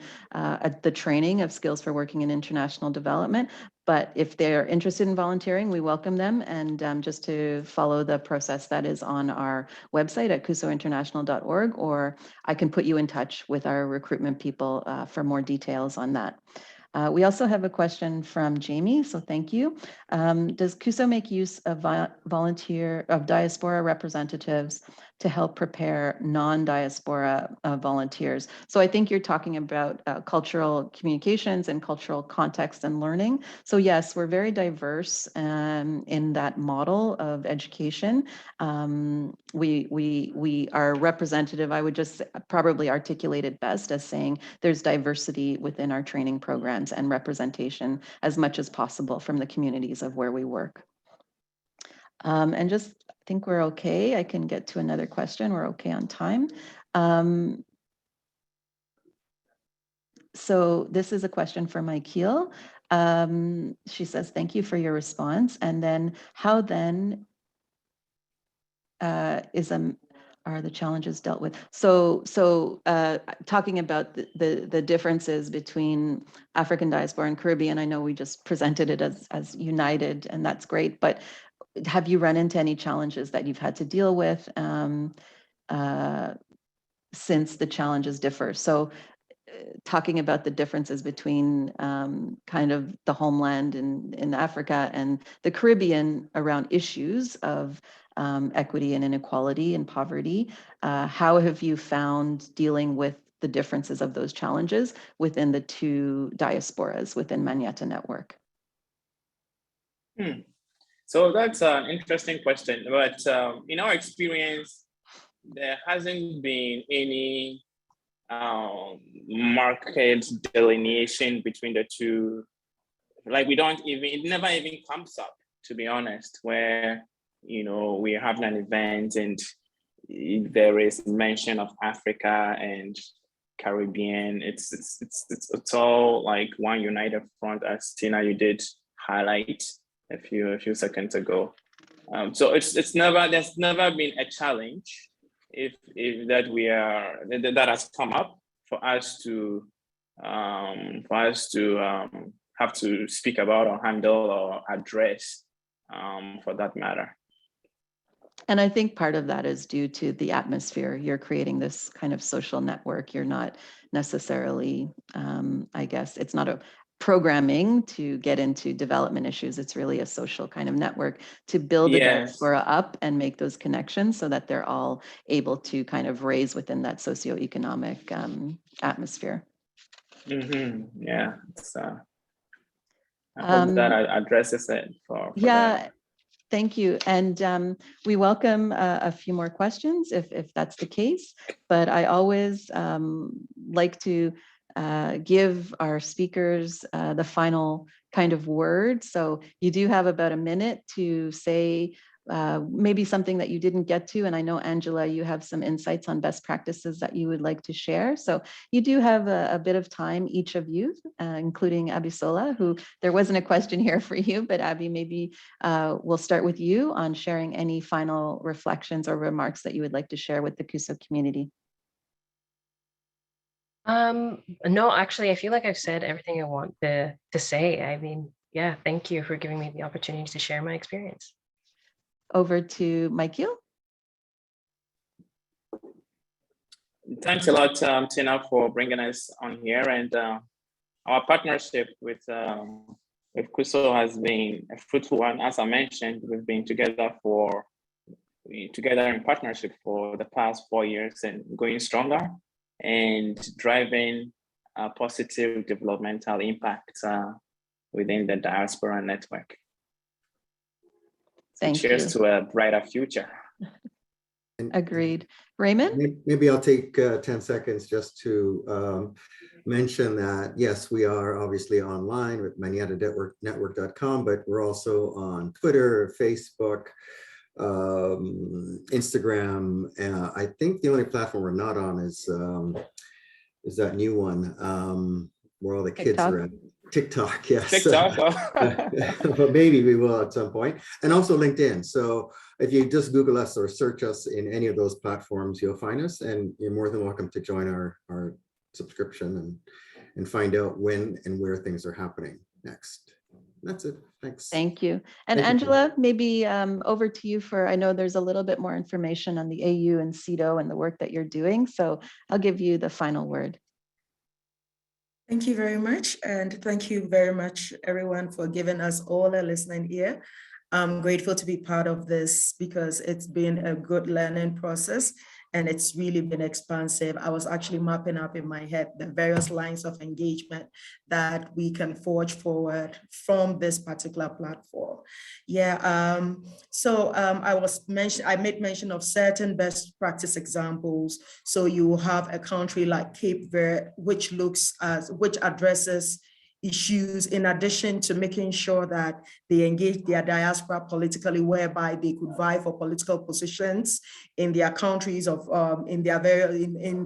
[SPEAKER 1] the training of skills for working in international development. But if they're interested in volunteering, we welcome them. And just to follow the process that is on our website at cusointernational.org, or I can put you in touch with our recruitment people for more details on that. We also have a question from Jamie, so thank you. Does Cuso make use of diaspora representatives to help prepare non-diaspora volunteers? So I think you're talking about cultural communications and cultural context and learning. So yes, we're very diverse in that model of education. We are representative. I would just probably articulate it best as saying there's diversity within our training programs and representation as much as possible from the communities of where we work. And just, I think we're okay. I can get to another question. We're okay on time. So this is a question for Mike Heel. She says, thank you for your response. And then how then are the challenges dealt with? So talking about the differences between African diaspora and Caribbean, I know we just presented it as united, and that's great, but have you run into any challenges that you've had to deal with since the challenges differ? So talking about the differences between kind of the homeland in Africa and the Caribbean around issues of equity and inequality and poverty, how have you found dealing with the differences of those challenges within the two diasporas within Manyatta Network?
[SPEAKER 4] So that's an interesting question, but in our experience, there hasn't been any market delineation between the two. Like it never even comes up, to be honest, where, we're having an event and there is mention of Africa and Caribbean. It's all like one united front, as Tina, you did highlight a few seconds ago. So there's never been a challenge if that has come up for us to have to speak about or handle or address, for that matter.
[SPEAKER 1] And I think part of that is due to the atmosphere. You're creating this kind of social network. You're not necessarily, I guess, it's not a programming to get into development issues. It's really a social kind of network to build the diaspora up and make those connections so that they're all able to kind of raise within that socioeconomic atmosphere.
[SPEAKER 4] Yeah, I hope that addresses it for that.
[SPEAKER 1] Thank you. And we welcome a few more questions if that's the case, but I always like to give our speakers the final kind of word. So you do have about a minute to say maybe something that you didn't get to. And I know, Angela, you have some insights on best practices that you would like to share. So you do have a bit of time, each of you, including Abisola, who there wasn't a question here for you, but Abby, maybe we'll start with you on sharing any final reflections or remarks that you would like to share with the Cuso community.
[SPEAKER 6] No, actually, I feel like I've said everything I want to say. I mean, yeah, thank you for giving me the opportunity to share my experience.
[SPEAKER 1] Over to Michael.
[SPEAKER 4] Thanks a lot, Tina, for bringing us on here. And our partnership with Cuso has been a fruitful one. As I mentioned, we've been together in partnership for the past 4 years and going stronger and driving a positive developmental impact within the Diaspora Network.
[SPEAKER 1] Thank you.
[SPEAKER 4] Cheers to a brighter future.
[SPEAKER 1] Agreed. Raymond?
[SPEAKER 5] Maybe I'll take 10 seconds just to mention that, yes, we are obviously online with manyatta.network.com, but we're also on Twitter, Facebook, Instagram. I think the only platform we're not on is that new one where all the kids
[SPEAKER 1] TikTok?
[SPEAKER 5] are at. TikTok, yes.
[SPEAKER 4] TikTok.
[SPEAKER 5] But maybe we will at some point. And also LinkedIn. So if you just Google us or search us in any of those platforms, you'll find us, and you're more than welcome to join our subscription and find out when and where things are happening next. That's it. Thanks.
[SPEAKER 1] Thank you. And
[SPEAKER 5] Thank you.
[SPEAKER 1] Angela, maybe over to you for, I know there's a little bit more information on the AU and CIDO and the work that you're doing. So I'll give you the final word.
[SPEAKER 3] Thank you very much. And thank you very much, everyone, for giving us all a listening ear. I'm grateful to be part of this because it's been a good learning process and it's really been expansive. I was actually mapping up in my head the various lines of engagement that we can forge forward from this particular platform. Yeah, I made mention of certain best practice examples. So you will have a country like Cape Verde, which addresses issues in addition to making sure that they engage their diaspora politically, whereby they could vie for political positions in their countries in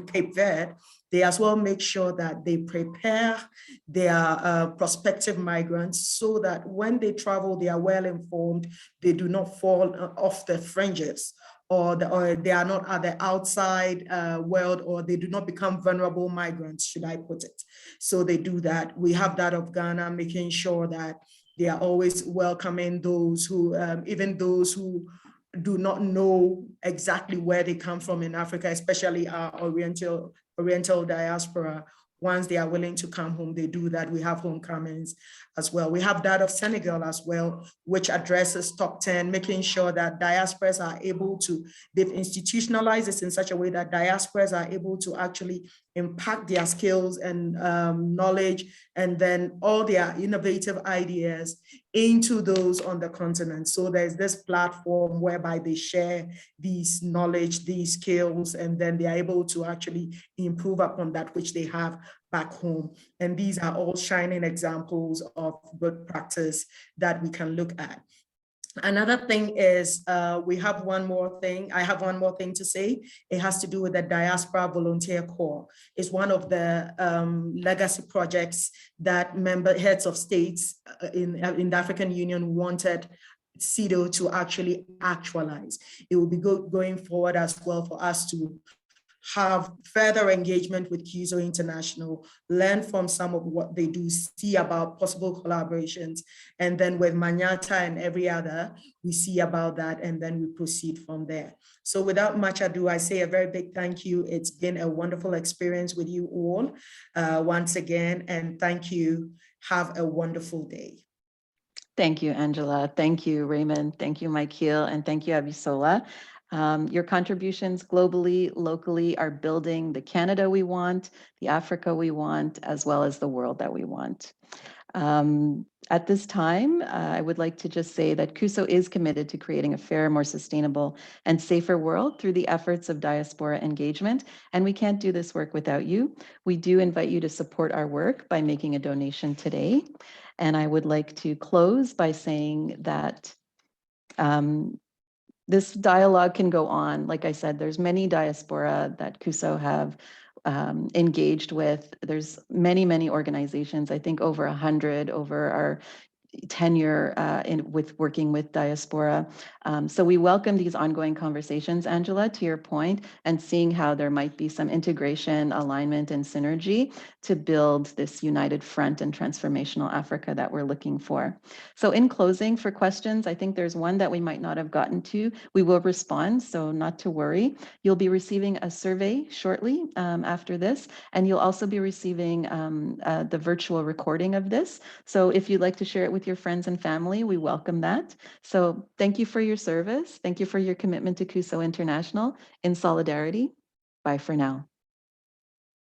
[SPEAKER 3] Cape Verde. They as well make sure that they prepare their prospective migrants so that when they travel, they are well informed, they do not fall off the fringes, or they are not at the outside world, or they do not become vulnerable migrants, should I put it. So they do that. We have that of Ghana, making sure that they are always welcoming those who, even those who do not know exactly where they come from in Africa, especially our Oriental diaspora. Once they are willing to come home, they do that. We have homecomings as well. We have that of Senegal as well, which addresses top 10, making sure that diasporas are able to, they've institutionalized this in such a way that diasporas are able to actually impact their skills and knowledge, and then all their innovative ideas into those on the continent. So there's this platform whereby they share these knowledge, these skills, and then they are able to actually improve upon that which they have back home. And these are all shining examples of good practice that we can look at. Another thing is we have one more thing. I have one more thing to say. It has to do with the Diaspora Volunteer Corps. It's one of the legacy projects that heads of states in the African Union wanted CIDO to actually actualize. It will be going forward as well for us to have further engagement with Cuso International, learn from some of what they do, see about possible collaborations, and then with Manyatta and every other, we see about that, and then we proceed from there. So without much ado, I say a very big thank you. It's been a wonderful experience with you all once again, and thank you. Have a wonderful day.
[SPEAKER 1] Thank you, Angela. Thank you, Raymond. Thank you, Michael, and thank you, Abisola. Your contributions globally, locally are building the Canada we want, the Africa we want, as well as the world that we want. At this time, I would like to just say that Cuso is committed to creating a fairer, more sustainable, and safer world through the efforts of diaspora engagement, and we can't do this work without you. We do invite you to support our work by making a donation today. And I would like to close by saying that this dialogue can go on. Like I said, there's many diaspora that Cuso have engaged with. There's many, many organizations, I think over 100 over our tenure with working with diaspora. So we welcome these ongoing conversations, Angela, to your point, and seeing how there might be some integration, alignment, and synergy to build this united front and transformational Africa that we're looking for. So in closing, for questions, I think there's one that we might not have gotten to. We will respond, so not to worry. You'll be receiving a survey shortly after this, and you'll also be receiving the virtual recording of this. So if you'd like to share it with your friends and family, we welcome that. So thank you for your service. Thank you for your commitment to Cuso International. In solidarity, bye for now.